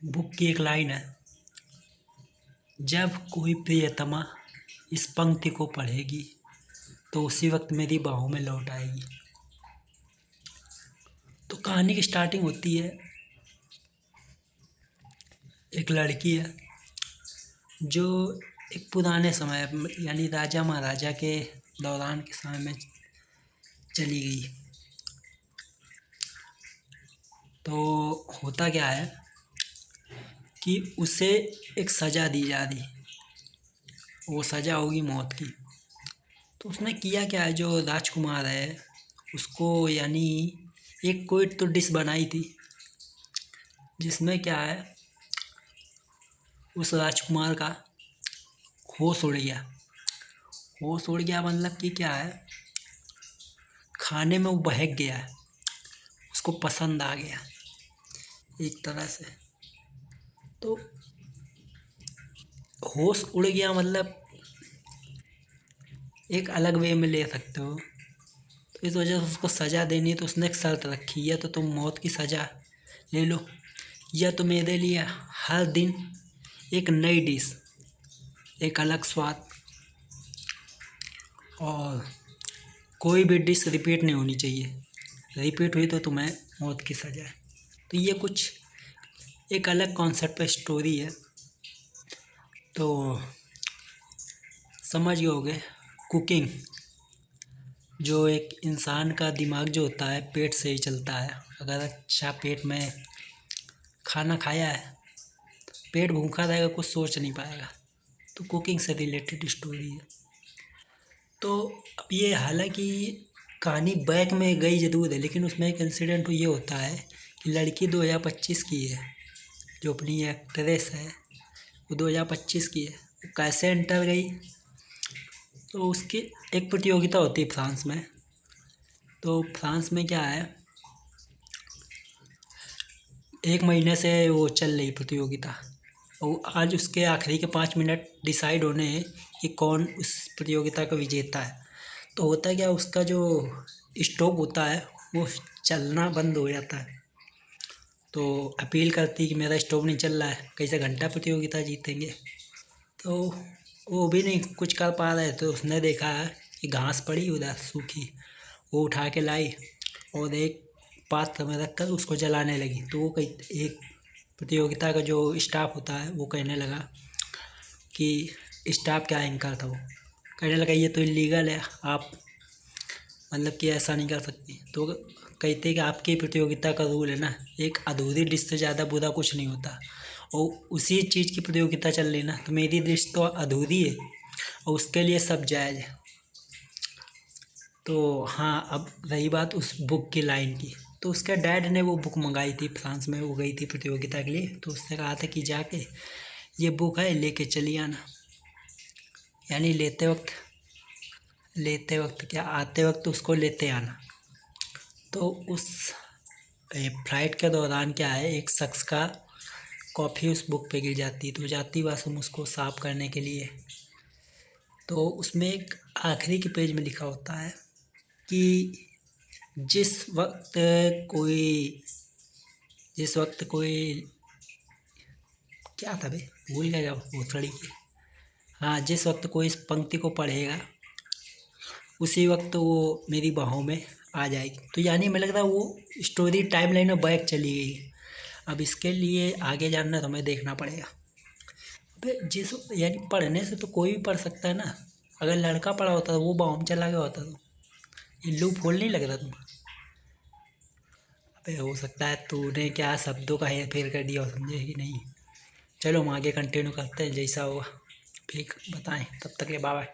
Book की एक line है, जब कोई प्रियतमा इस पंक्ति को पढ़ेगी तो उसी वक्त मेरी बाहों में लौट आएगी। तो कहानी की स्टार्टिंग होती है, एक लड़की है जो एक पुराने समय यानी राजा महाराजा के दौरान के समय में चली गई। तो होता क्या है कि उसे एक सज़ा दी जा रही, वो सज़ा होगी मौत की। तो उसने किया क्या है, जो राजकुमार है उसको यानी एक कोई तो डिश बनाई थी जिसमें क्या है, उस राजकुमार का होश उड़ गया। होश उड़ गया मतलब कि क्या है, खाने में वो बहक गया है, उसको पसंद आ गया एक तरह से। तो होश उड़ गया मतलब एक अलग वे में ले सकते हो। तो इस वजह से उसको सज़ा देनी है, तो उसने एक शर्त रखी, या तो तुम मौत की सज़ा ले लो या तो मेरे लिए हर दिन एक नई डिश, एक अलग स्वाद, और कोई भी डिश रिपीट नहीं होनी चाहिए। रिपीट हुई तो तुम्हें मौत की सज़ा है। तो ये कुछ एक अलग कॉन्सेप्ट पे स्टोरी है। तो समझ गए होगे, कुकिंग जो एक इंसान का दिमाग जो होता है पेट से ही चलता है। अगर अच्छा पेट में खाना खाया है, पेट भूखा रहेगा, कुछ सोच नहीं पाएगा। तो कुकिंग से रिलेटेड स्टोरी है। तो अब ये हालांकि कहानी बैक में गई जरूर है, लेकिन उसमें एक इंसिडेंट ये होता है कि लड़की 2025 की है, जो अपनी एक्ट्रेस है वो 2025 की है। वो कैसे एंटर गई, तो उसकी एक प्रतियोगिता होती है फ्रांस में। तो फ्रांस में क्या है, एक महीने से वो चल रही प्रतियोगिता, और आज उसके आखिरी के 5 मिनट डिसाइड होने हैं कि कौन उस प्रतियोगिता का विजेता है। तो होता क्या, उसका जो स्टोव होता है वो चलना बंद हो जाता है। तो अपील करती कि मेरा स्टोव नहीं चल रहा है, कैसे घंटा प्रतियोगिता जीतेंगे। तो वो भी नहीं कुछ कर पा रहे, तो उसने देखा कि घास पड़ी उधर सूखी, वो उठा के लाई और एक पात्र में रख कर उसको जलाने लगी। तो वो कहीं एक प्रतियोगिता का जो स्टाफ होता है वो कहने लगा कि स्टाफ क्या एंकर था, वो कहने लगा ये तो इलीगल है, आप मतलब कि ऐसा नहीं कर सकती। तो कहते कि आपकी प्रतियोगिता का रूल है ना, एक अधूरी डिश से ज़्यादा बुरा कुछ नहीं होता, और उसी चीज़ की प्रतियोगिता चल रही ना, तो मेरी डिश तो अधूरी है और उसके लिए सब जायज़ है। तो हाँ, अब रही बात उस बुक की लाइन की। तो उसके डैड ने वो बुक मंगाई थी, फ्रांस में वो गई थी प्रतियोगिता के लिए। तो उसने कहा था कि जाके ये बुक है लेके चली आना, यानी लेते वक्त क्या, आते वक्त उसको लेते आना। तो उस फ्लाइट के दौरान क्या है, एक शख्स का कॉफ़ी उस बुक पे गिर जाती है। तो जाती वासुम उसको साफ़ करने के लिए, तो उसमें एक आखिरी के पेज में लिखा होता है कि जिस वक्त कोई क्या था बे, भूल गया जब वो की, हाँ, जिस वक्त कोई इस पंक्ति को पढ़ेगा उसी वक्त वो मेरी बाहों में आ जाएगी। तो यानी मुझे लग रहा है वो स्टोरी टाइम लाइन में बैक चली गई। अब इसके लिए आगे जानना तो हमें देखना पड़ेगा। अबे यानी पढ़ने से तो कोई भी पढ़ सकता है ना। अगर लड़का पढ़ा होता तो वो बाहों में चला गया होता, तो ये लूप होल नहीं लग रहा तुम। अबे हो सकता है तूने क्या शब्दों का हेर फेर कर दिया हो, समझे कि नहीं। चलो हम आगे कंटिन्यू करते हैं, जैसा होगा फिर बताएं। तब तक के बाय बाय।